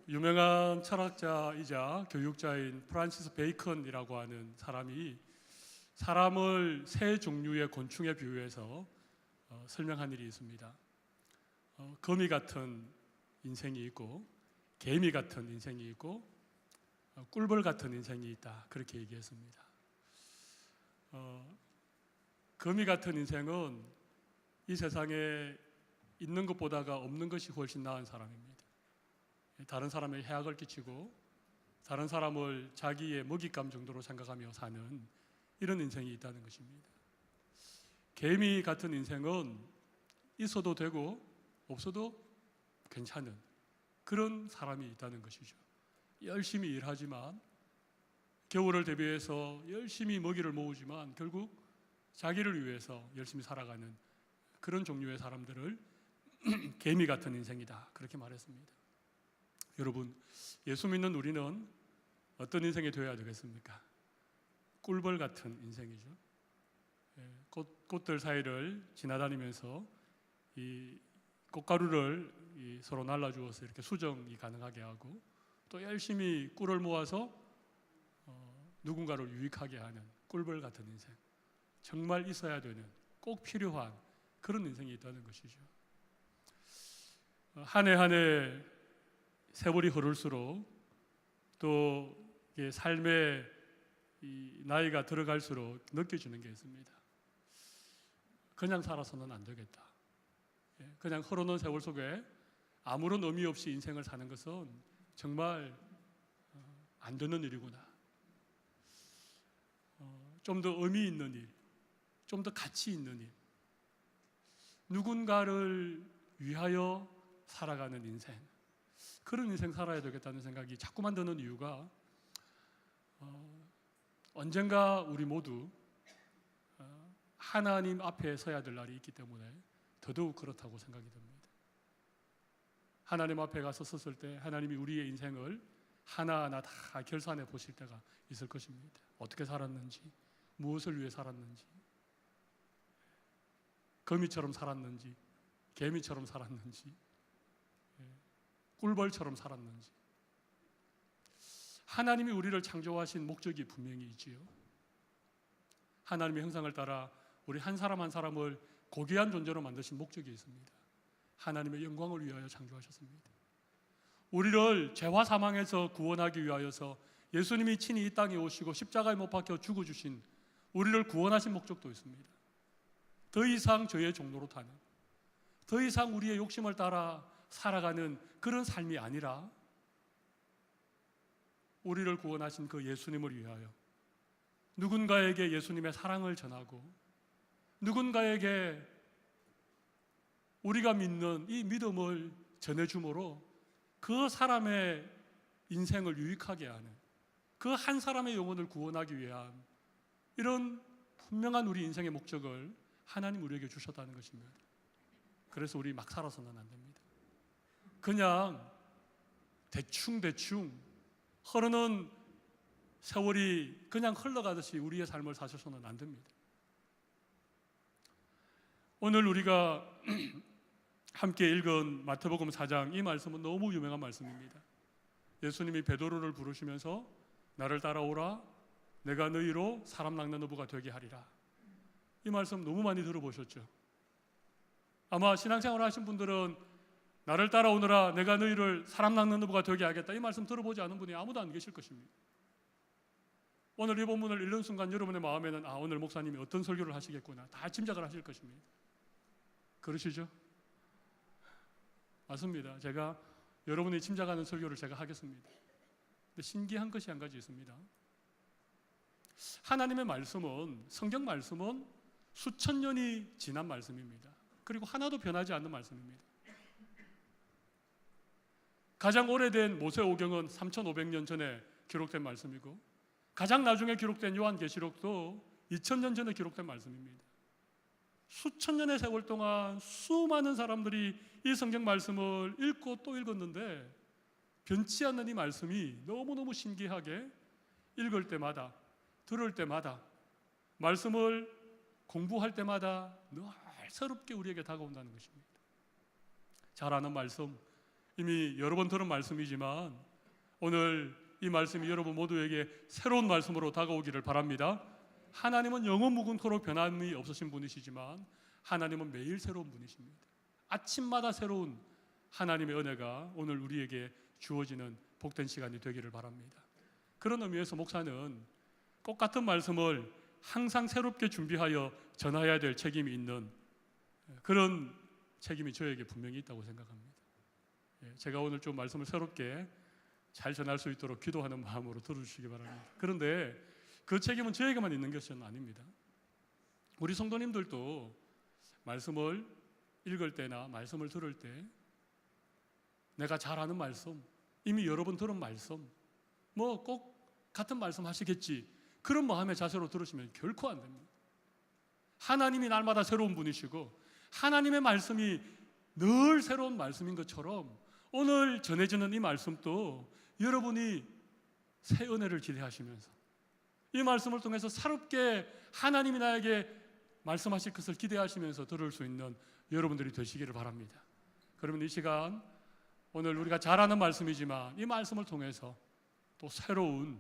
유명한 철학자이자 교육자인 프란시스 베이컨이라고 하는 사람이 사람을 세 종류의 곤충에 비유해서 설명한 일이 있습니다. 거미 같은 인생이 있고, 개미 같은 인생이 있고, 꿀벌 같은 인생이 있다, 그렇게 얘기했습니다. 거미 같은 인생은 이 세상에 있는 것보다가 없는 것이 훨씬 나은 사람입니다. 다른 사람에게 해악을 끼치고 다른 사람을 자기의 먹잇감 정도로 생각하며 사는 이런 인생이 있다는 것입니다. 개미 같은 인생은 있어도 되고 없어도 괜찮은 그런 사람이 있다는 것이죠. 열심히 일하지만, 겨울을 대비해서 열심히 먹이를 모으지만 결국 자기를 위해서 열심히 살아가는 그런 종류의 사람들을 개미 같은 인생이다, 그렇게 말했습니다. 여러분, 예수 믿는 우리는 어떤 인생이 되어야 되겠습니까? 꿀벌 같은 인생이죠. 꽃들 사이를 지나다니면서 이 꽃가루를 서로 날라주어서 이렇게 수정이 가능하게 하고, 또 열심히 꿀을 모아서 누군가를 유익하게 하는 꿀벌 같은 인생, 정말 있어야 되는, 꼭 필요한 그런 인생이 있다는 것이죠. 한 해 한 해 세월이 흐를수록, 또 삶의 나이가 들어갈수록 느껴지는 게 있습니다. 그냥 살아서는 안 되겠다. 그냥 흐르는 세월 속에 아무런 의미 없이 인생을 사는 것은 정말 안 되는 일이구나. 좀 더 의미 있는 일, 좀 더 가치 있는 일, 누군가를 위하여 살아가는 인생, 그런 인생 살아야 되겠다는 생각이 자꾸만 드는 이유가, 언젠가 우리 모두 하나님 앞에 서야 될 날이 있기 때문에 더더욱 그렇다고 생각이 듭니다. 하나님 앞에 가서 섰을 때 하나님이 우리의 인생을 하나하나 다 결산해 보실 때가 있을 것입니다. 어떻게 살았는지, 무엇을 위해 살았는지, 거미처럼 살았는지, 개미처럼 살았는지, 꿀벌처럼 살았는지. 하나님이 우리를 창조하신 목적이 분명히 있지요. 하나님의 형상을 따라 우리 한 사람 한 사람을 고귀한 존재로 만드신 목적이 있습니다. 하나님의 영광을 위하여 창조하셨습니다. 우리를 죄와 사망에서 구원하기 위하여서 예수님이 친히 이 땅에 오시고 십자가에 못 박혀 죽어주신, 우리를 구원하신 목적도 있습니다. 더 이상 죄의 종로로 타는, 더 이상 우리의 욕심을 따라 살아가는 그런 삶이 아니라, 우리를 구원하신 그 예수님을 위하여 누군가에게 예수님의 사랑을 전하고, 누군가에게 우리가 믿는 이 믿음을 전해줌으로 그 사람의 인생을 유익하게 하는, 그 한 사람의 영혼을 구원하기 위한 이런 분명한 우리 인생의 목적을 하나님 우리에게 주셨다는 것입니다. 그래서 우리 막 살아서는 안 됩니다. 그냥 대충 흐르는 세월이 그냥 흘러가듯이 우리의 삶을 사셔서는 안 됩니다. 오늘 우리가 함께 읽은 마태복음 4장, 이 말씀은 너무 유명한 말씀입니다. 예수님이 베드로를 부르시면서 나를 따라오라, 내가 너희로 사람 낚는 어부가 되게 하리라. 이 말씀 너무 많이 들어보셨죠? 아마 신앙생활 하신 분들은 나를 따라오너라, 내가 너희를 사람 낚는 어부가 되게 하겠다, 이 말씀 들어보지 않은 분이 아무도 안 계실 것입니다. 오늘 이 본문을 읽는 순간 여러분의 마음에는 오늘 목사님이 어떤 설교를 하시겠구나, 다 짐작을 하실 것입니다. 그러시죠? 맞습니다. 제가 여러분이 짐작하는 설교를 제가 하겠습니다. 근데 신기한 것이 한 가지 있습니다. 하나님의 말씀은, 성경 말씀은 수천 년이 지난 말씀입니다. 그리고 하나도 변하지 않는 말씀입니다. 가장 오래된 모세오경은 3,500년 전에 기록된 말씀이고, 가장 나중에 기록된 요한계시록도 2000년 전에 기록된 말씀입니다. 수천 년의 세월 동안 수많은 사람들이 이 성경 말씀을 읽고 또 읽었는데 변치 않는 이 말씀이 너무너무 신기하게 읽을 때마다, 들을 때마다, 말씀을 공부할 때마다 늘 새롭게 우리에게 다가온다는 것입니다. 잘 아는 말씀, 이미 여러 번 들은 말씀이지만 오늘 이 말씀이 여러분 모두에게 새로운 말씀으로 다가오기를 바랍니다. 하나님은 영원 무궁토록 변함이 없으신 분이시지만 하나님은 매일 새로운 분이십니다. 아침마다 새로운 하나님의 은혜가 오늘 우리에게 주어지는 복된 시간이 되기를 바랍니다. 그런 의미에서 목사는 똑같은 말씀을 항상 새롭게 준비하여 전해야 될 책임이 있는 그런 책임이 저에게 분명히 있다고 생각합니다. 제가 오늘 좀 말씀을 새롭게 잘 전할 수 있도록 기도하는 마음으로 들어주시기 바랍니다. 그런데 그 책임은 저에게만 있는 것은 아닙니다. 우리 성도님들도 말씀을 읽을 때나 말씀을 들을 때 내가 잘 아는 말씀, 이미 여러 번 들은 말씀, 뭐 꼭 같은 말씀 하시겠지, 그런 마음의 자세로 들으시면 결코 안 됩니다. 하나님이 날마다 새로운 분이시고 하나님의 말씀이 늘 새로운 말씀인 것처럼 오늘 전해지는 이 말씀도 여러분이 새 은혜를 기대하시면서 이 말씀을 통해서 새롭게 하나님이 나에게 말씀하실 것을 기대하시면서 들을 수 있는 여러분들이 되시기를 바랍니다. 그러면 이 시간 오늘 우리가 잘 아는 말씀이지만 이 말씀을 통해서 또 새로운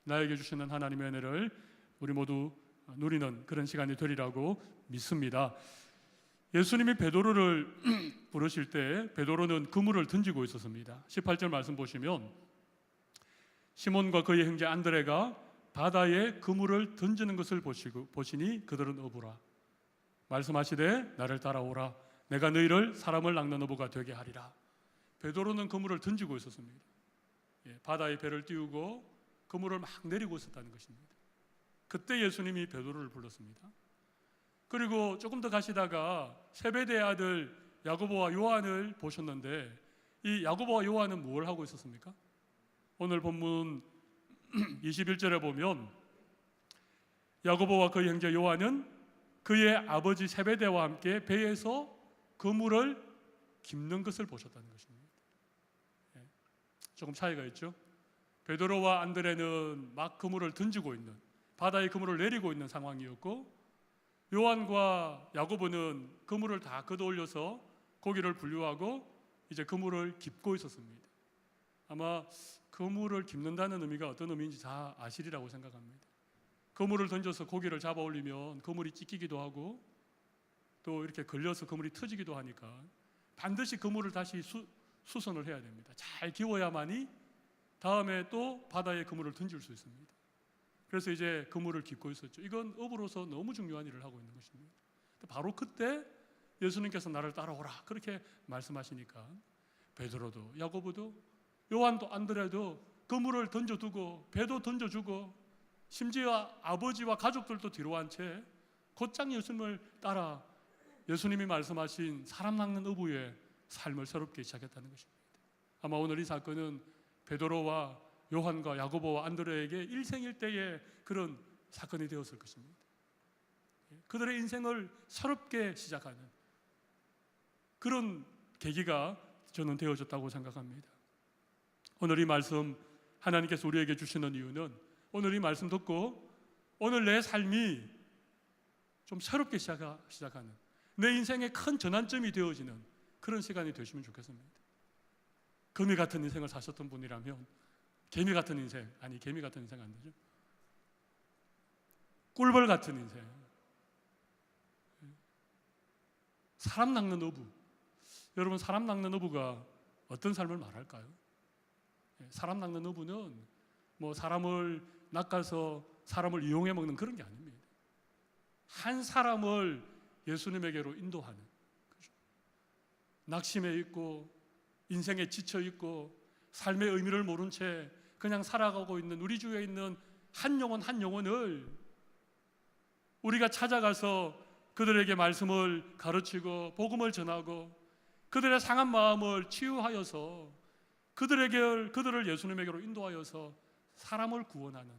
나에게 주시는 하나님의 은혜를 우리 모두 누리는 그런 시간이 되리라고 믿습니다. 예수님이 베드로를 부르실 때 베드로는 그물을 던지고 있었습니다. 18절 말씀 보시면 시몬과 그의 형제 안드레가 바다에 그물을 던지는 것을 보시니 그들은 어부라. 말씀하시되 나를 따라오라. 내가 너희를 사람을 낚는 어부가 되게 하리라. 베드로는 그물을 던지고 있었습니다. 바다에 배를 띄우고 그물을 막 내리고 있었다는 것입니다. 그때 예수님이 베드로를 불렀습니다. 그리고 조금 더 가시다가 세베대의 아들 야고보와 요한을 보셨는데 이 야고보와 요한은 뭘 하고 있었습니까? 오늘 본문 21절에 보면 야고보와 그의 형제 요한은 그의 아버지 세베대와 함께 배에서 그물을 깁는 것을 보셨다는 것입니다. 조금 차이가 있죠. 베드로와 안드레는 막 그물을 던지고 있는, 바다에 그물을 내리고 있는 상황이었고 요한과 야고보는 그물을 다 걷어올려서 고기를 분류하고 이제 그물을 깁고 있었습니다. 아마 그물을 깁는다는 의미가 어떤 의미인지 다 아시리라고 생각합니다. 그물을 던져서 고기를 잡아 올리면 그물이 찢기기도 하고 또 이렇게 걸려서 그물이 터지기도 하니까 반드시 그물을 다시 수선을 해야 됩니다. 잘 기워야만이 다음에 또 바다에 그물을 던질 수 있습니다. 그래서 이제 그물을 깁고 있었죠. 이건 어부로서 너무 중요한 일을 하고 있는 것입니다. 바로 그때 예수님께서 나를 따라오라 그렇게 말씀하시니까 베드로도 야고보도 요한도 안드레도 그물을 던져두고 배도 던져주고 심지어 아버지와 가족들도 뒤로 한 채 곧장 예수님을 따라 예수님이 말씀하신 사람 낚는 어부의 삶을 새롭게 시작했다는 것입니다. 아마 오늘 이 사건은 베드로와 요한과 야고보와 안드레에게 일생일대의 그런 사건이 되었을 것입니다. 그들의 인생을 새롭게 시작하는 그런 계기가 저는 되어졌다고 생각합니다. 오늘 이 말씀 하나님께서 우리에게 주시는 이유는 오늘 이 말씀 듣고 오늘 내 삶이 좀 새롭게 시작하는 내 인생의 큰 전환점이 되어지는 그런 시간이 되시면 좋겠습니다. 거미 같은 인생을 사셨던 분이라면 개미 같은 인생, 아니 개미 같은 인생 안 되죠. 꿀벌 같은 인생, 사람 낚는 어부. 여러분 사람 낚는 어부가 어떤 삶을 말할까요? 사람 낚는 어부는 뭐 사람을 낚아서 사람을 이용해 먹는 그런 게 아닙니다. 한 사람을 예수님에게로 인도하는 그죠? 낙심해 있고 인생에 지쳐 있고 삶의 의미를 모른 채 그냥 살아가고 있는 우리 주위에 있는 한 영혼 한 영혼을 우리가 찾아가서 그들에게 말씀을 가르치고 복음을 전하고 그들의 상한 마음을 치유하여서 그들을 예수님에게로 인도하여서 사람을 구원하는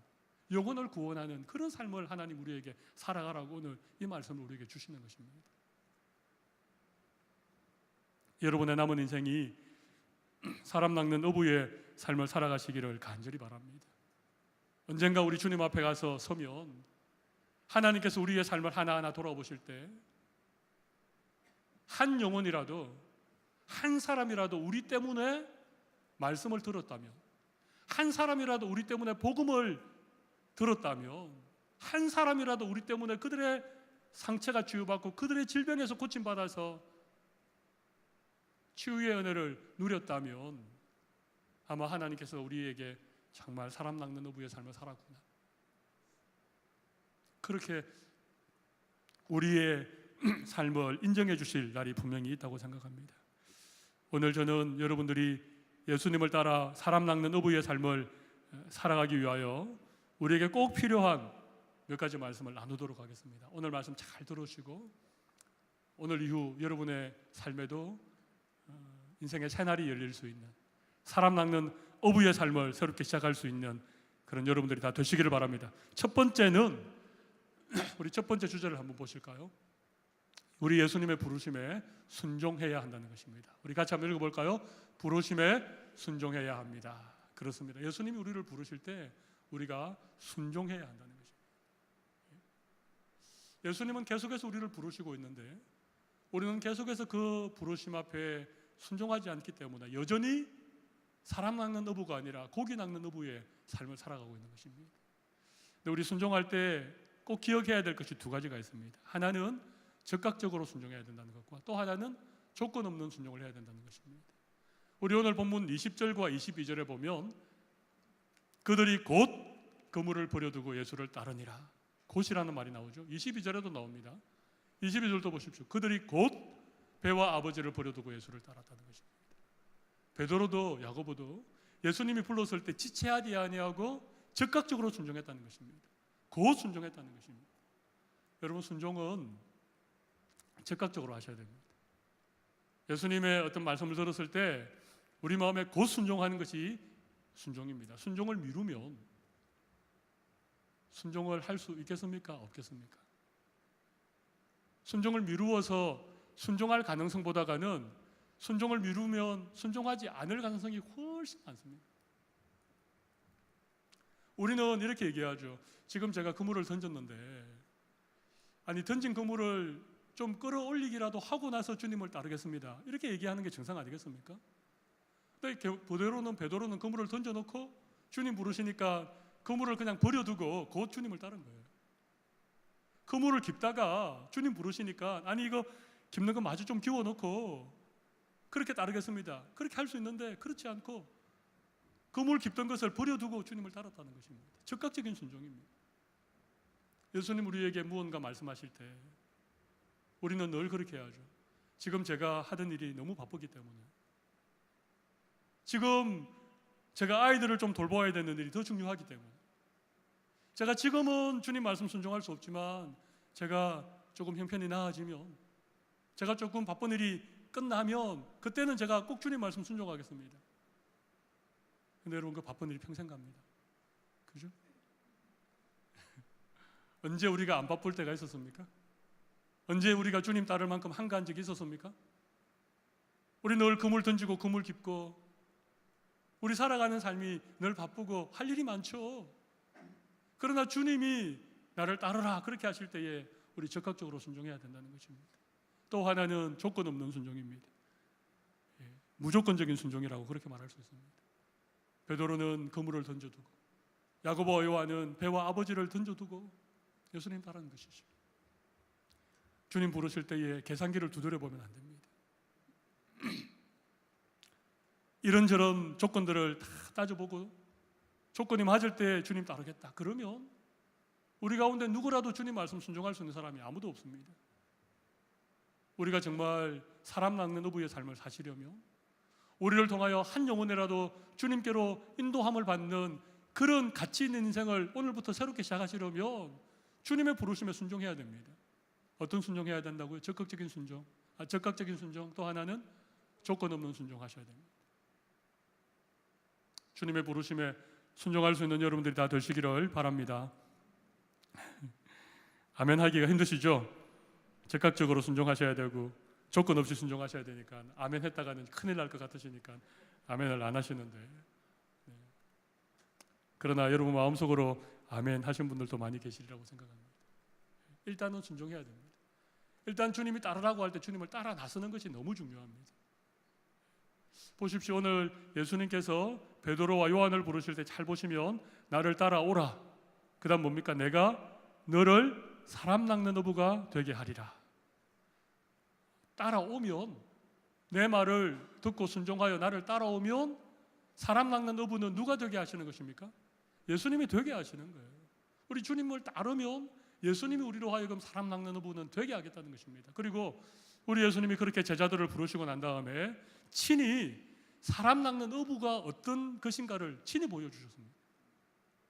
영혼을 구원하는 그런 삶을 하나님 우리에게 살아가라고 오늘 이 말씀을 우리에게 주시는 것입니다. 여러분의 남은 인생이 사람 낚는 어부의 삶을 살아가시기를 간절히 바랍니다. 언젠가 우리 주님 앞에 가서 서면 하나님께서 우리의 삶을 하나하나 돌아보실 때 한 영혼이라도, 한 사람이라도 우리 때문에 말씀을 들었다면, 한 사람이라도 우리 때문에 복음을 들었다면, 한 사람이라도 우리 때문에 그들의 상처가 치유받고 그들의 질병에서 고침받아서 치유의 은혜를 누렸다면 아마 하나님께서 우리에게 정말 사람 낚는 어부의 삶을 살았구나, 그렇게 우리의 삶을 인정해 주실 날이 분명히 있다고 생각합니다. 오늘 저는 여러분들이 예수님을 따라 사람 낚는 어부의 삶을 살아가기 위하여 우리에게 꼭 필요한 몇 가지 말씀을 나누도록 하겠습니다. 오늘 말씀 잘 들으시고 오늘 이후 여러분의 삶에도 인생의 새날이 열릴 수 있는, 사람 낚는 어부의 삶을 새롭게 시작할 수 있는 그런 여러분들이 다 되시기를 바랍니다. 첫 번째는 우리 첫 번째 주제를 한번 보실까요? 우리 예수님의 부르심에 순종해야 한다는 것입니다. 우리 같이 한번 읽어볼까요? 부르심에 순종해야 합니다. 그렇습니다. 예수님이 우리를 부르실 때 우리가 순종해야 한다는 것입니다. 예수님은 계속해서 우리를 부르시고 있는데 우리는 계속해서 그 부르심 앞에 순종하지 않기 때문에 여전히 사람 낚는 어부가 아니라 고기 낚는 어부의 삶을 살아가고 있는 것입니다. 근데 우리 순종할 때 꼭 기억해야 될 것이 두 가지가 있습니다. 하나는 적극적으로 순종해야 된다는 것과 또 하나는 조건 없는 순종을 해야 된다는 것입니다. 우리 오늘 본문 20절과 22절에 보면 그들이 곧 그물을 버려두고 예수를 따르니라, 곧이라는 말이 나오죠. 22절에도 나옵니다. 22절도 보십시오. 그들이 곧 배와 아버지를 버려두고 예수를 따랐다는 것입니다. 베드로도 야고보도 예수님이 불렀을 때 지체하지 아니하고 적극적으로 순종했다는 것입니다. 곧 순종했다는 것입니다. 여러분, 순종은 적극적으로 하셔야 됩니다. 예수님의 어떤 말씀을 들었을 때 우리 마음에 곧 순종하는 것이 순종입니다. 순종을 미루면 순종을 할 수 있겠습니까? 없겠습니까? 순종을 미루어서 순종할 가능성보다는 순종을 미루면 순종하지 않을 가능성이 훨씬 많습니다. 우리는 이렇게 얘기하죠. 지금 제가 그물을 던졌는데 아니 던진 그물을 좀 끌어올리기라도 하고 나서 주님을 따르겠습니다, 이렇게 얘기하는 게 정상 아니겠습니까? 베드로는 그물을 던져놓고 주님 부르시니까 그물을 그냥 버려두고 곧 주님을 따른 거예요. 그물을 깁다가 주님 부르시니까 아니 이거 깁는 거 마주 좀 기워놓고 그렇게 따르겠습니다, 그렇게 할 수 있는데 그렇지 않고 그물 깁던 것을 버려두고 주님을 따랐다는 것입니다. 적극적인 순종입니다. 예수님 우리에게 무언가 말씀하실 때 우리는 늘 그렇게 해야죠. 지금 제가 하던 일이 너무 바쁘기 때문에, 지금 제가 아이들을 좀 돌봐야 되는 일이 더 중요하기 때문에, 제가 지금은 주님 말씀 순종할 수 없지만 제가 조금 형편이 나아지면, 제가 조금 바쁜 일이 끝나면 그때는 제가 꼭 주님 말씀 순종하겠습니다. 근데 여러분, 그 바쁜 일이 평생 갑니다. 그죠? 언제 우리가 안 바쁠 때가 있었습니까? 언제 우리가 주님 따를 만큼 한가한 적이 있었습니까? 우리 늘 그물 던지고 그물 깁고 우리 살아가는 삶이 늘 바쁘고 할 일이 많죠. 그러나 주님이 나를 따르라 그렇게 하실 때에 우리 적극적으로 순종해야 된다는 것입니다. 또 하나는 조건 없는 순종입니다. 무조건적인 순종이라고 그렇게 말할 수 있습니다. 베드로는 그물을 던져두고 야고보와 요한은 배와 아버지를 던져두고 예수님 따르는 것이죠. 주님 부르실 때에 계산기를 두드려보면 안 됩니다. 이런저런 조건들을 다 따져보고 조건이 맞을 때 주님 따르겠다 그러면 우리 가운데 누구라도 주님 말씀 순종할 수 있는 사람이 아무도 없습니다. 우리가 정말 사람 낚는 어부의 삶을 사시려면, 우리를 통하여 한 영혼이라도 주님께로 인도함을 받는 그런 가치 있는 인생을 오늘부터 새롭게 시작하시려면 주님의 부르심에 순종해야 됩니다. 어떤 순종해야 된다고요? 적극적인 순종. 적극적인 순종. 또 하나는 조건 없는 순종하셔야 됩니다. 주님의 부르심에 순종할 수 있는 여러분들이 다 되시기를 바랍니다. 아멘 하기가 힘드시죠? 적극적으로 순종하셔야 되고 조건 없이 순종하셔야 되니까 아멘 했다가는 큰일 날 것 같으시니까 아멘을 안 하시는데, 네. 그러나 여러분 마음속으로 아멘 하신 분들도 많이 계시리라고 생각합니다. 일단은 순종해야 됩니다. 일단 주님이 따르라고 할 때 주님을 따라 나서는 것이 너무 중요합니다. 보십시오. 오늘 예수님께서 베드로와 요한을 부르실 때 잘 보시면 나를 따라오라. 그 다음 뭡니까? 내가 너를 사람 낚는 어부가 되게 하리라. 따라오면, 내 말을 듣고 순종하여 나를 따라오면 사람 낚는 어부는 누가 되게 하시는 것입니까? 예수님이 되게 하시는 거예요. 우리 주님을 따르면 예수님이 우리로 하여금 사람 낚는 어부는 되게 하겠다는 것입니다. 그리고 우리 예수님이 그렇게 제자들을 부르시고 난 다음에 친히 사람 낚는 어부가 어떤 것인가를 친히 보여주셨습니다.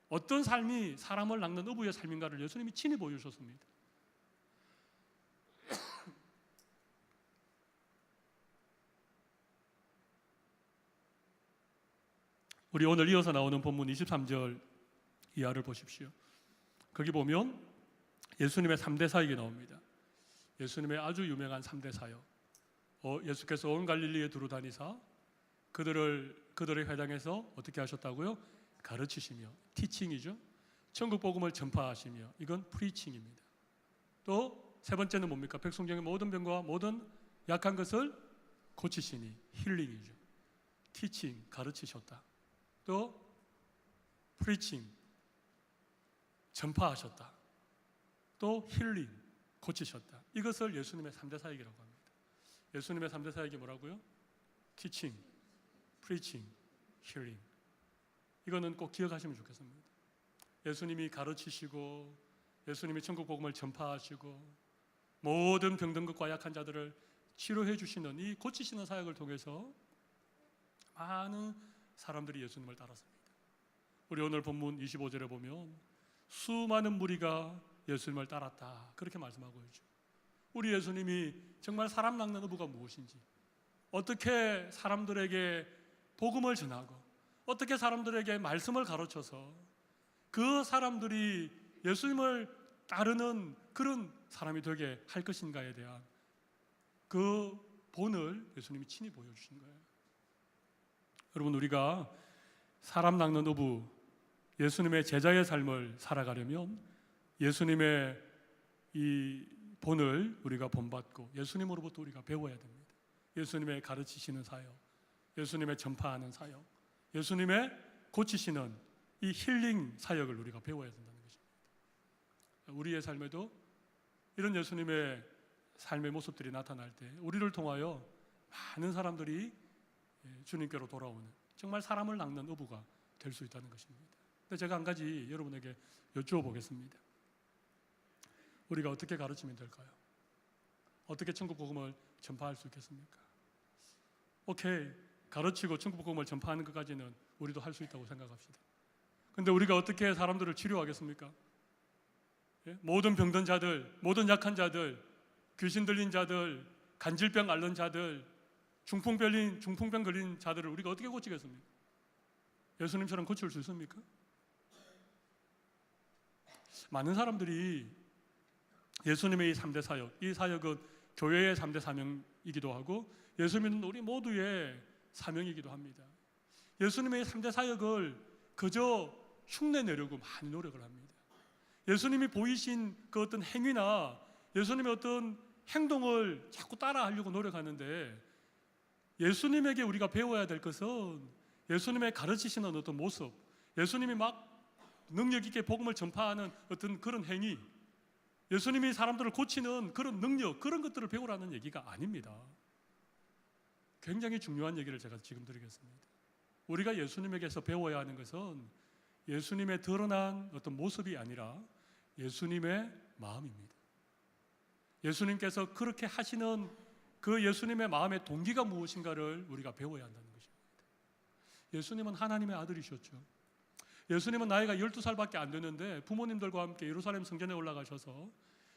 어떤 삶이 사람을 낚는 어부의 삶인가를 예수님이 친히 보여주셨습니다. 우리 오늘 이어서 나오는 본문 23절 이하를 보십시오. 거기 보면 예수님의 3대 사역이 나옵니다. 예수님의 아주 유명한 3대 사역. 예수께서 온 갈릴리에 두루 다니사 그들의 회당에서 어떻게 하셨다고요? 가르치시며, 티칭이죠. 천국 복음을 전파하시며, 이건 프리칭입니다. 또 세 번째는 뭡니까? 백성중의 모든 병과 모든 약한 것을 고치시니, 힐링이죠. 티칭, 가르치셨다. 또 프리칭, 전파하셨다. 또 힐링, 고치셨다. 이것을 예수님의 3대 사역이라고 합니다. 예수님의 3대 사역이 뭐라고요? 티칭, 프리칭, 힐링. 이거는 꼭 기억하시면 좋겠습니다. 예수님이 가르치시고, 예수님이 천국 복음을 전파하시고, 모든 병든 것과 약한 자들을 치료해 주시는 이 고치시는 사역을 통해서 많은 사람들이 예수님을 따랐습니다. 우리 오늘 본문 25절에 보면 수많은 무리가 예수님을 따랐다, 그렇게 말씀하고 있죠. 우리 예수님이 정말 사람 낚는 어부가 무엇인지, 어떻게 사람들에게 복음을 전하고, 어떻게 사람들에게 말씀을 가르쳐서 그 사람들이 예수님을 따르는 그런 사람이 되게 할 것인가에 대한 그 본을 예수님이 친히 보여주신 거예요. 여러분, 우리가 사람 낚는 어부, 예수님의 제자의 삶을 살아가려면 예수님의 이 본을 우리가 본받고 예수님으로부터 우리가 배워야 됩니다. 예수님의 가르치시는 사역, 예수님의 전파하는 사역, 예수님의 고치시는 이 힐링 사역을 우리가 배워야 된다는 것입니다. 우리의 삶에도 이런 예수님의 삶의 모습들이 나타날 때 우리를 통하여 많은 사람들이 주님께로 돌아오는, 정말 사람을 낚는 어부가 될 수 있다는 것입니다. 근데 제가 한 가지 여러분에게 여쭈어보겠습니다. 우리가 어떻게 가르치면 될까요? 어떻게 천국 복음을 전파할 수 있겠습니까? 오케이, 가르치고 천국 복음을 전파하는 것까지는 우리도 할 수 있다고 생각합시다. 근데 우리가 어떻게 사람들을 치료하겠습니까? 모든 병든 자들, 모든 약한 자들, 귀신 들린 자들, 간질병 앓는 자들, 중풍병 걸린 자들을 우리가 어떻게 고치겠습니까? 예수님처럼 고칠 수 있습니까? 많은 사람들이 예수님의 이 3대 사역, 이 사역은 교회의 3대 사명이기도 하고 예수 믿는 우리 모두의 사명이기도 합니다. 예수님의 3대 사역을 그저 흉내내려고 많이 노력을 합니다. 예수님이 보이신 그 어떤 행위나 예수님의 어떤 행동을 자꾸 따라하려고 노력하는데, 예수님에게 우리가 배워야 될 것은 예수님의 가르치시는 어떤 모습, 예수님이 막 능력 있게 복음을 전파하는 어떤 그런 행위, 예수님이 사람들을 고치는 그런 능력, 그런 것들을 배우라는 얘기가 아닙니다. 굉장히 중요한 얘기를 제가 지금 드리겠습니다. 우리가 예수님에게서 배워야 하는 것은 예수님의 드러난 어떤 모습이 아니라 예수님의 마음입니다. 예수님께서 그렇게 하시는 그 예수님의 마음의 동기가 무엇인가를 우리가 배워야 한다는 것입니다. 예수님은 하나님의 아들이셨죠. 예수님은 나이가 12살밖에 안 됐는데 부모님들과 함께 예루살렘 성전에 올라가셔서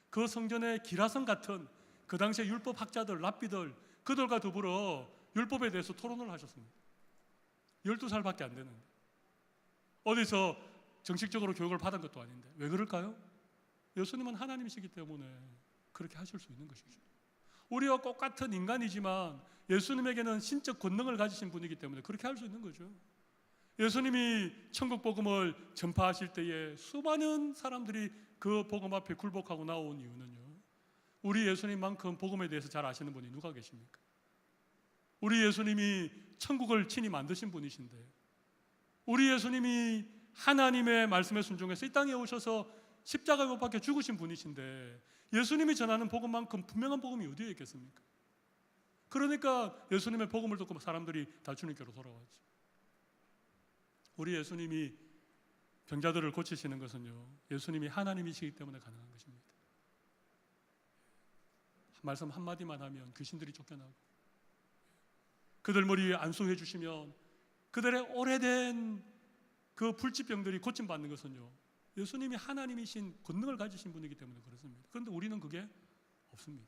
그 성전의 기라성 같은 그 당시의 율법 학자들, 랍비들, 그들과 더불어 율법에 대해서 토론을 하셨습니다. 12살밖에 안 되는데, 어디서 정식적으로 교육을 받은 것도 아닌데 왜 그럴까요? 예수님은 하나님이시기 때문에 그렇게 하실 수 있는 것이죠. 우리와 똑같은 인간이지만 예수님에게는 신적 권능을 가지신 분이기 때문에 그렇게 할 수 있는 거죠. 예수님이 천국 복음을 전파하실 때에 수많은 사람들이 그 복음 앞에 굴복하고 나온 이유는요, 우리 예수님만큼 복음에 대해서 잘 아시는 분이 누가 계십니까? 우리 예수님이 천국을 친히 만드신 분이신데, 우리 예수님이 하나님의 말씀에 순종해서 이 땅에 오셔서 십자가에 못 박혀 죽으신 분이신데, 예수님이 전하는 복음만큼 분명한 복음이 어디에 있겠습니까? 그러니까 예수님의 복음을 듣고 사람들이 다 주님께로 돌아왔죠. 우리 예수님이 병자들을 고치시는 것은요, 예수님이 하나님이시기 때문에 가능한 것입니다. 말씀 한마디만 하면 귀신들이 쫓겨나고, 그들 머리 위에 안수해 주시면 그들의 오래된 그 불치병들이 고침받는 것은요, 예수님이 하나님이신 권능을 가지신 분이기 때문에 그렇습니다. 그런데 우리는 그게 없습니다.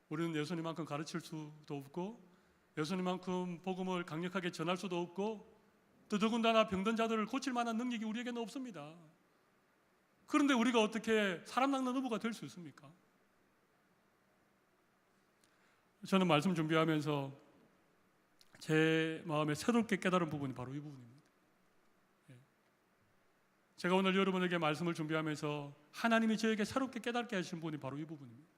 우리는 예수님만큼 가르칠 수도 없고, 예수님만큼 복음을 강력하게 전할 수도 없고, 또 더군다나 병든 자들을 고칠 만한 능력이 우리에게는 없습니다. 그런데 우리가 어떻게 사람 낚는 어부가 될 수 있습니까? 저는 말씀 준비하면서 제 마음에 새롭게 깨달은 부분이 바로 이 부분입니다. 제가 오늘 여러분에게 말씀을 준비하면서 하나님이 저에게 새롭게 깨닫게 하신 부분이 바로 이 부분입니다.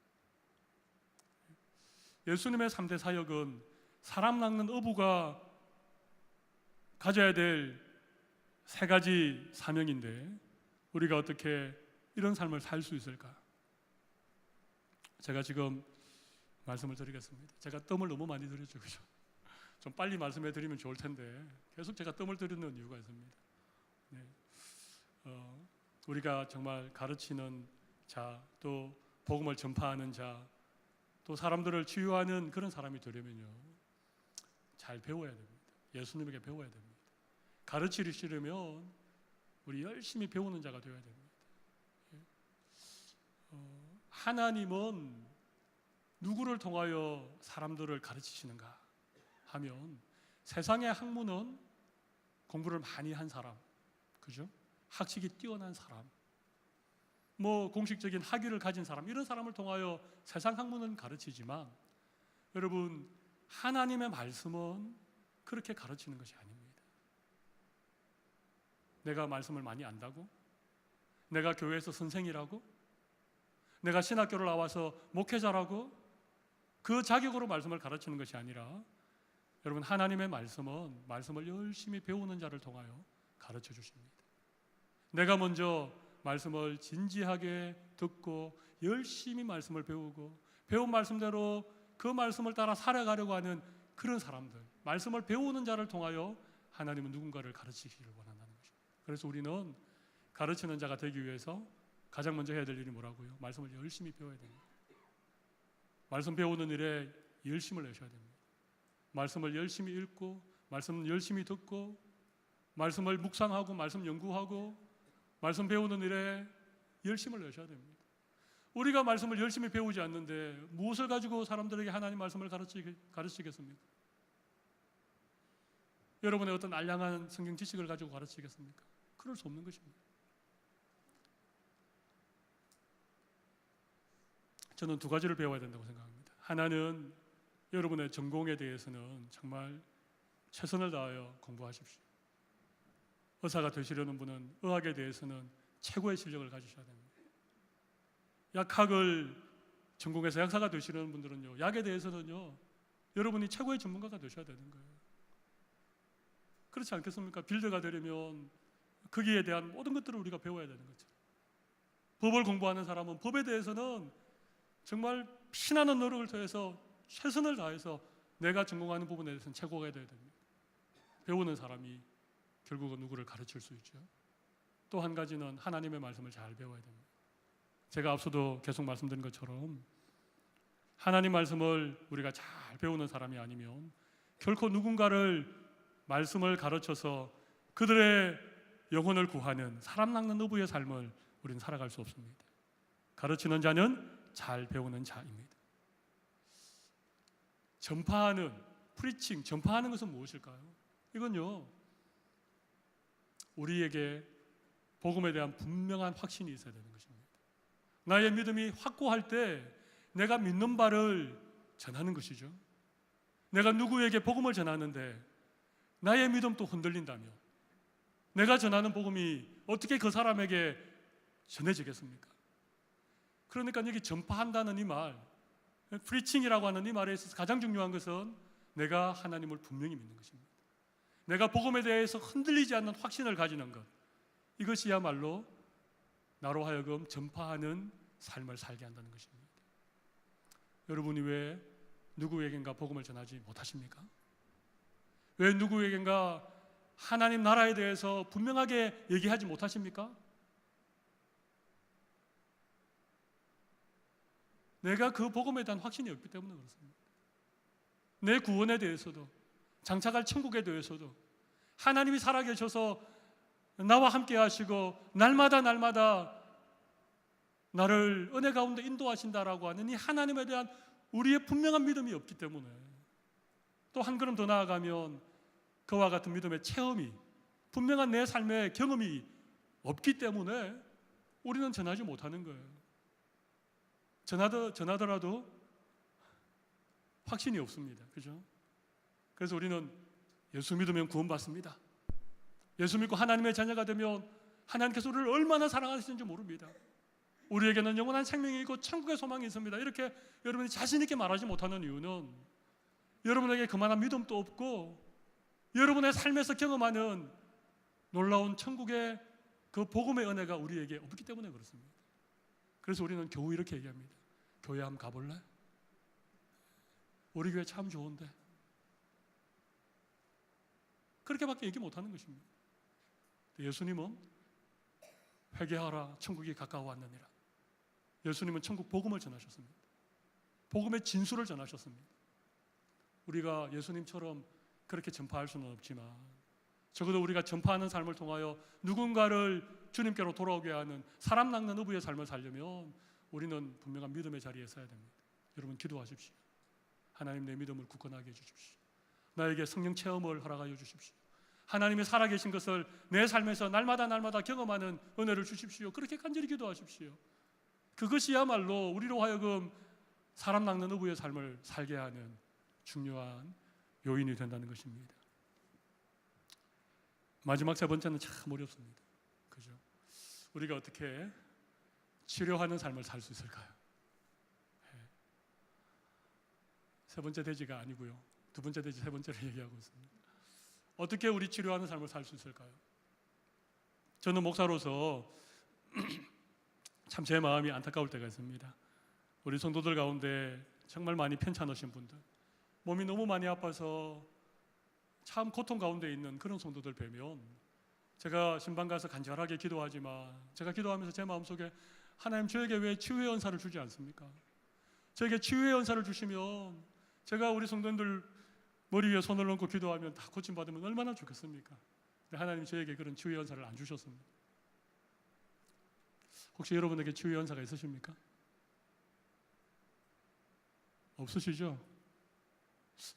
예수님의 3대 사역은 사람 낚는 어부가 가져야 될 3가지 사명인데, 우리가 어떻게 이런 삶을 살 수 있을까? 제가 지금 말씀을 드리겠습니다. 제가 뜸을 너무 많이 들였죠, 그죠? 좀 빨리 말씀해 드리면 좋을 텐데 계속 제가 뜸을 들이는 이유가 있습니다. 네. 우리가 정말 가르치는 자, 또 복음을 전파하는 자, 또 사람들을 치유하는 그런 사람이 되려면요, 잘 배워야 됩니다. 예수님에게 배워야 됩니다. 가르치시려면 우리 열심히 배우는 자가 되어야 됩니다. 하나님은 누구를 통하여 사람들을 가르치시는가 하면, 세상의 학문은 공부를 많이 한 사람, 그죠? 학식이 뛰어난 사람, 뭐 공식적인 학위를 가진 사람, 이런 사람을 통하여 세상 학문은 가르치지만, 여러분, 하나님의 말씀은 그렇게 가르치는 것이 아닙니다. 내가 말씀을 많이 안다고? 내가 교회에서 선생이라고? 내가 신학교를 나와서 목회자라고? 그 자격으로 말씀을 가르치는 것이 아니라, 여러분, 하나님의 말씀은 말씀을 열심히 배우는 자를 통하여 가르쳐 주십니다. 내가 먼저 말씀을 진지하게 듣고 열심히 말씀을 배우고, 배운 말씀대로 그 말씀을 따라 살아가려고 하는 그런 사람들, 말씀을 배우는 자를 통하여 하나님은 누군가를 가르치기를 원한다는 것입니다. 그래서 우리는 가르치는 자가 되기 위해서 가장 먼저 해야 될 일이 뭐라고요? 말씀을 열심히 배워야 됩니다. 말씀 배우는 일에 열심을 내셔야 됩니다. 말씀을 열심히 읽고, 말씀을 열심히 듣고, 말씀을 묵상하고, 말씀 연구하고, 말씀 배우는 일에 열심을 내셔야 됩니다. 우리가 말씀을 열심히 배우지 않는데 무엇을 가지고 사람들에게 하나님 말씀을 가르치겠습니까? 여러분의 어떤 알량한 성경 지식을 가지고 가르치겠습니까? 그럴 수 없는 것입니다. 저는 2가지를 배워야 된다고 생각합니다. 하나는, 여러분의 전공에 대해서는 정말 최선을 다하여 공부하십시오. 의사가 되시려는 분은 의학에 대해서는 최고의 실력을 가지셔야 됩니다. 약학을 전공해서 약사가 되시려는 분들은요, 약에 대해서는요, 여러분이 최고의 전문가가 되셔야 되는 거예요. 그렇지 않겠습니까? 빌더가 되려면 거기에 대한 모든 것들을 우리가 배워야 되는 거죠. 법을 공부하는 사람은 법에 대해서는 정말 피나는 노력을 통해서 최선을 다해서 내가 전공하는 부분에 대해서는 최고가 되어야 됩니다. 배우는 사람이 결국은 누구를 가르칠 수 있죠. 또 한 가지는 하나님의 말씀을 잘 배워야 됩니다. 제가 앞서도 계속 말씀드린 것처럼 하나님 말씀을 우리가 잘 배우는 사람이 아니면 결코 누군가를 말씀을 가르쳐서 그들의 영혼을 구하는 사람 낚는 어부의 삶을 우리는 살아갈 수 없습니다. 가르치는 자는 잘 배우는 자입니다. 전파하는, 프리칭, 전파하는 것은 무엇일까요? 이건요, 우리에게 복음에 대한 분명한 확신이 있어야 되는 것입니다. 나의 믿음이 확고할 때 내가 믿는 바를 전하는 것이죠. 내가 누구에게 복음을 전하는데 나의 믿음도 흔들린다면 내가 전하는 복음이 어떻게 그 사람에게 전해지겠습니까? 그러니까 여기 전파한다는 이 말, 프리칭이라고 하는 이 말에 있어서 가장 중요한 것은 내가 하나님을 분명히 믿는 것입니다. 내가 복음에 대해서 흔들리지 않는 확신을 가지는 것, 이것이야말로 나로 하여금 전파하는 삶을 살게 한다는 것입니다. 여러분이 왜 누구에겐가 복음을 전하지 못하십니까? 왜 누구에겐가 하나님 나라에 대해서 분명하게 얘기하지 못하십니까? 내가 그 복음에 대한 확신이 없기 때문에 그렇습니다. 내 구원에 대해서도, 장차갈 천국에 대해서도, 하나님이 살아계셔서 나와 함께 하시고 날마다 나를 은혜 가운데 인도하신다라고 하는 이 하나님에 대한 우리의 분명한 믿음이 없기 때문에, 또 한 걸음 더 나아가면 그와 같은 믿음의 체험이, 분명한 내 삶의 경험이 없기 때문에 우리는 전하지 못하는 거예요. 전하더라도 확신이 없습니다. 그죠? 그래서 우리는 예수 믿으면 구원받습니다. 예수 믿고 하나님의 자녀가 되면 하나님께서 우리를 얼마나 사랑하시는지 모릅니다. 우리에게는 영원한 생명이 있고 천국의 소망이 있습니다. 이렇게 여러분이 자신 있게 말하지 못하는 이유는 여러분에게 그만한 믿음도 없고 여러분의 삶에서 경험하는 놀라운 천국의 그 복음의 은혜가 우리에게 없기 때문에 그렇습니다. 그래서 우리는 겨우 이렇게 얘기합니다. 교회 한번 가볼래? 우리 교회 참 좋은데. 그렇게밖에 얘기 못하는 것입니다. 예수님은 회개하라 천국이 가까워 왔느니라. 예수님은 천국 복음을 전하셨습니다. 복음의 진수를 전하셨습니다. 우리가 예수님처럼 그렇게 전파할 수는 없지만 적어도 우리가 전파하는 삶을 통하여 누군가를 주님께로 돌아오게 하는 사람 낚는 어부의 삶을 살려면 우리는 분명한 믿음의 자리에 서야 됩니다. 여러분 기도하십시오. 하나님 내 믿음을 굳건하게 해주십시오. 나에게 성령 체험을 허락하여 주십시오. 하나님이 살아계신 것을 내 삶에서 날마다 경험하는 은혜를 주십시오. 그렇게 간절히 기도하십시오. 그것이야말로 우리로 하여금 사람 낚는 어부의 삶을 살게 하는 중요한 요인이 된다는 것입니다. 마지막 세 번째는 참 어렵습니다. 그죠? 우리가 어떻게 치료하는 삶을 살 수 있을까요? 세 번째 대지가 아니고요. 두 번째 대지, 세 번째를 얘기하고 있습니다. 어떻게 우리 치료하는 삶을 살 수 있을까요? 저는 목사로서 참 제 마음이 안타까울 때가 있습니다. 우리 성도들 가운데 정말 많이 편찮으신 분들, 몸이 너무 많이 아파서 참 고통 가운데 있는 그런 성도들 뵈면 제가 신방 가서 간절하게 기도하지만 제가 기도하면서 제 마음속에 하나님 저에게 왜 치유의 은사를 주지 않습니까? 저에게 치유의 은사를 주시면 제가 우리 성도들 머리 위에 손을 얹고 기도하면 다 고침받으면 얼마나 좋겠습니까? 근데 하나님 저에게 그런 치유의 은사를 안 주셨습니다. 혹시 여러분에게 치유의 은사가 있으십니까? 없으시죠?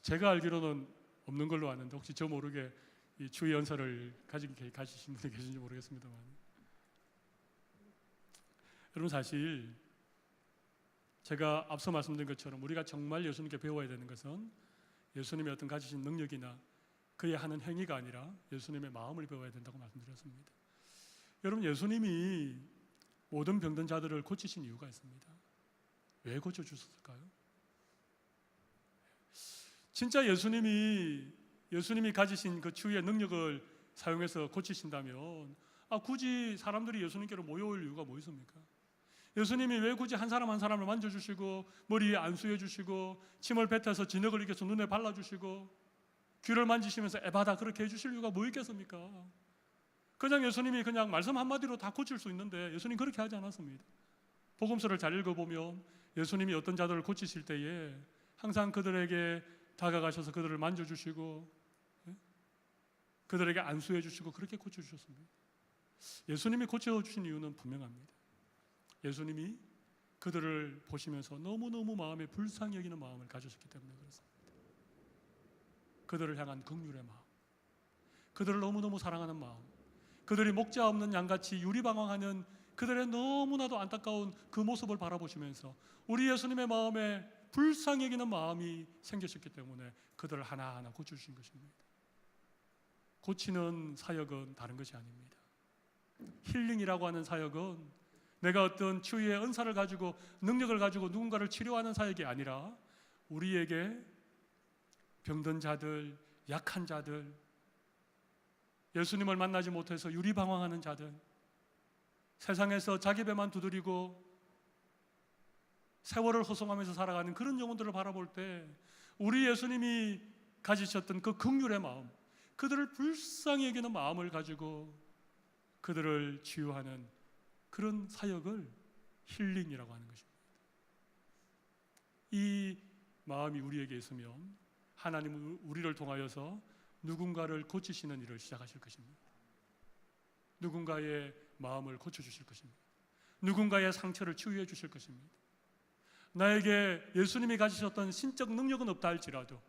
제가 알기로는 없는 걸로 아는데 혹시 저 모르게 이 치유의 은사를 가지신 분이 계신지 모르겠습니다만, 여러분 사실 제가 앞서 말씀드린 것처럼 우리가 정말 예수님께 배워야 되는 것은 예수님의 어떤 가지신 능력이나 그의 하는 행위가 아니라 예수님의 마음을 배워야 된다고 말씀드렸습니다. 여러분 예수님이 모든 병든 자들을 고치신 이유가 있습니다. 왜 고쳐주셨을까요? 진짜 예수님이 가지신 그 치유의 능력을 사용해서 고치신다면 굳이 사람들이 예수님께로 모여올 이유가 뭐 있습니까? 예수님이 왜 굳이 한 사람 한 사람을 만져주시고 머리에 안수해 주시고 침을 뱉어서 진흙을 이겨서 눈에 발라주시고 귀를 만지시면서 에바다 그렇게 해주실 이유가 뭐 있겠습니까? 그냥 예수님이 그냥 말씀 한마디로 다 고칠 수 있는데 예수님 그렇게 하지 않았습니다. 복음서를 잘 읽어보면 예수님이 어떤 자들을 고치실 때에 항상 그들에게 다가가셔서 그들을 만져주시고 그들에게 안수해 주시고 그렇게 고쳐주셨습니다. 예수님이 고쳐주신 이유는 분명합니다. 예수님이 그들을 보시면서 너무너무 마음에 불쌍히 여기는 마음을 가지셨기 때문에 그렇습니다. 그들을 향한 긍휼의 마음, 그들을 너무너무 사랑하는 마음, 그들이 목자 없는 양같이 유리방황하는 그들의 너무나도 안타까운 그 모습을 바라보시면서 우리 예수님의 마음에 불쌍히 여기는 마음이 생기셨기 때문에 그들을 하나하나 고쳐주신 것입니다. 고치는 사역은 다른 것이 아닙니다. 힐링이라고 하는 사역은 내가 어떤 치유의 은사를 가지고 능력을 가지고 누군가를 치료하는 사역이 아니라 우리에게 병든 자들, 약한 자들, 예수님을 만나지 못해서 유리방황하는 자들, 세상에서 자기 배만 두드리고 세월을 허송하면서 살아가는 그런 영혼들을 바라볼 때 우리 예수님이 가지셨던 그 긍휼의 마음, 그들을 불쌍히 여기는 마음을 가지고 그들을 치유하는 그런 사역을 힐링이라고 하는 것입니다. 이 마음이 우리에게 있으면 하나님은 우리를 통하여서 누군가를 고치시는 일을 시작하실 것입니다. 누군가의 마음을 고쳐주실 것입니다. 누군가의 상처를 치유해 주실 것입니다. 나에게 예수님이 가지셨던 신적 능력은 없다 할지라도,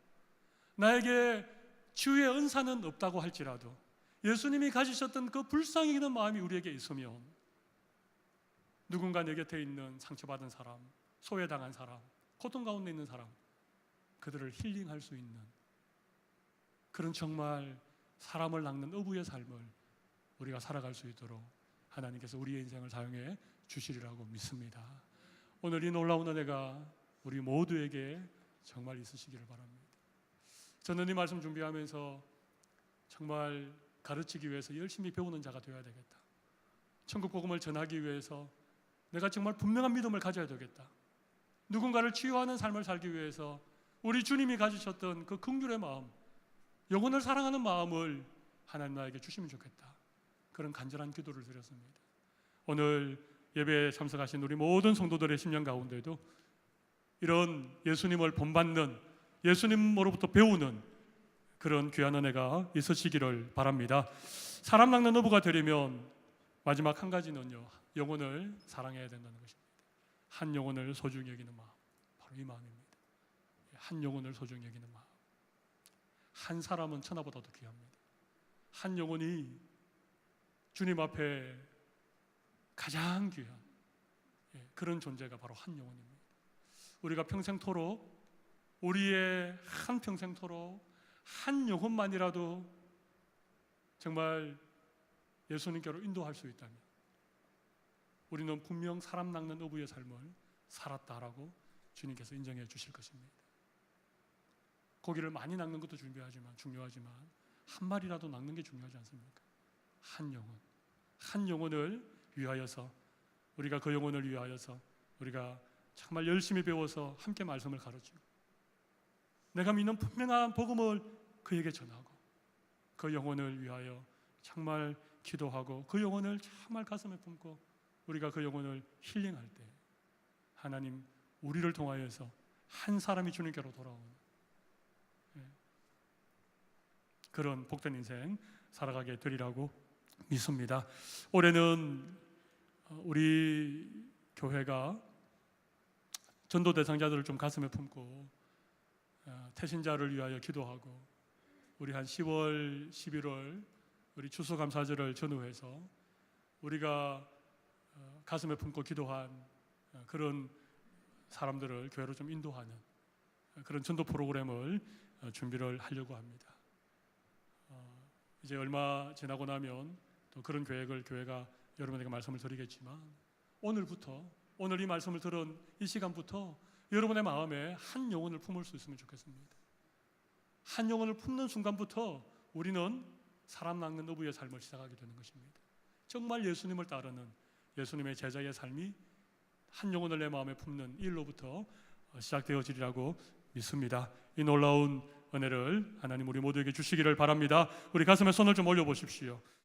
나에게 치유의 은사는 없다고 할지라도 예수님이 가지셨던 그 불쌍히 여기는 마음이 우리에게 있으면 누군가 내 곁에 있는 상처받은 사람, 소외당한 사람, 고통 가운데 있는 사람, 그들을 힐링할 수 있는 그런 정말 사람을 낚는 어부의 삶을 우리가 살아갈 수 있도록 하나님께서 우리의 인생을 사용해 주시리라고 믿습니다. 오늘 이 놀라운 은혜가 우리 모두에게 정말 있으시기를 바랍니다. 저는 이 말씀 준비하면서 정말 가르치기 위해서 열심히 배우는 자가 되어야 되겠다. 천국 복음을 전하기 위해서 내가 정말 분명한 믿음을 가져야 되겠다. 누군가를 치유하는 삶을 살기 위해서 우리 주님이 가지셨던 그 긍휼의 마음, 영혼을 사랑하는 마음을 하나님 나에게 주시면 좋겠다. 그런 간절한 기도를 드렸습니다. 오늘 예배에 참석하신 우리 모든 성도들의 심령 가운데도 이런 예수님을 본받는, 예수님으로부터 배우는 그런 귀한 은혜가 있으시기를 바랍니다. 사람 낚는 어부가 되려면 마지막 한 가지는요, 영혼을 사랑해야 된다는 것입니다. 한 영혼을 소중히 여기는 마음, 바로 이 마음입니다. 한 영혼을 소중히 여기는 마음. 한 사람은 천하보다도 귀합니다. 한 영혼이 주님 앞에 가장 귀한 그런 존재가 바로 한 영혼입니다. 우리가 평생토록, 우리의 한 평생토록 한 영혼만이라도 정말 예수님께로 인도할 수 있다면 우리는 분명 사람 낚는 어부의 삶을 살았다라고 주님께서 인정해 주실 것입니다. 고기를 많이 낚는 것도 중요하지만 한 마리라도 낚는 게 중요하지 않습니까? 한 영혼, 한 영혼을 위하여서, 우리가 그 영혼을 위하여서 우리가 정말 열심히 배워서 함께 말씀을 가르치고 내가 믿는 분명한 복음을 그에게 전하고 그 영혼을 위하여 정말 기도하고 그 영혼을 정말 가슴에 품고 우리가 그 영혼을 힐링할 때 하나님 우리를 통하여서 한 사람이 주님께로 돌아오는 그런 복된 인생 살아가게 되리라고 믿습니다. 올해는 우리 교회가 전도 대상자들을 좀 가슴에 품고 태신자를 위하여 기도하고 우리 한 10월, 11월 우리 추수감사절을 전후해서 우리가 가슴에 품고 기도한 그런 사람들을 교회로 좀 인도하는 그런 전도 프로그램을 준비를 하려고 합니다. 이제 얼마 지나고 나면 또 그런 계획을 교회가 여러분에게 말씀을 드리겠지만 오늘 이 말씀을 들은 이 시간부터 여러분의 마음에 한 영혼을 품을 수 있으면 좋겠습니다. 한 영혼을 품는 순간부터 우리는 사람 낚는 어부의 삶을 시작하게 되는 것입니다. 정말 예수님을 따르는 예수님의 제자의 삶이 한 영혼을 내 마음에 품는 일로부터 시작되어지리라고 믿습니다. 이 놀라운 은혜를 하나님 우리 모두에게 주시기를 바랍니다. 우리 가슴에 손을 좀 올려보십시오.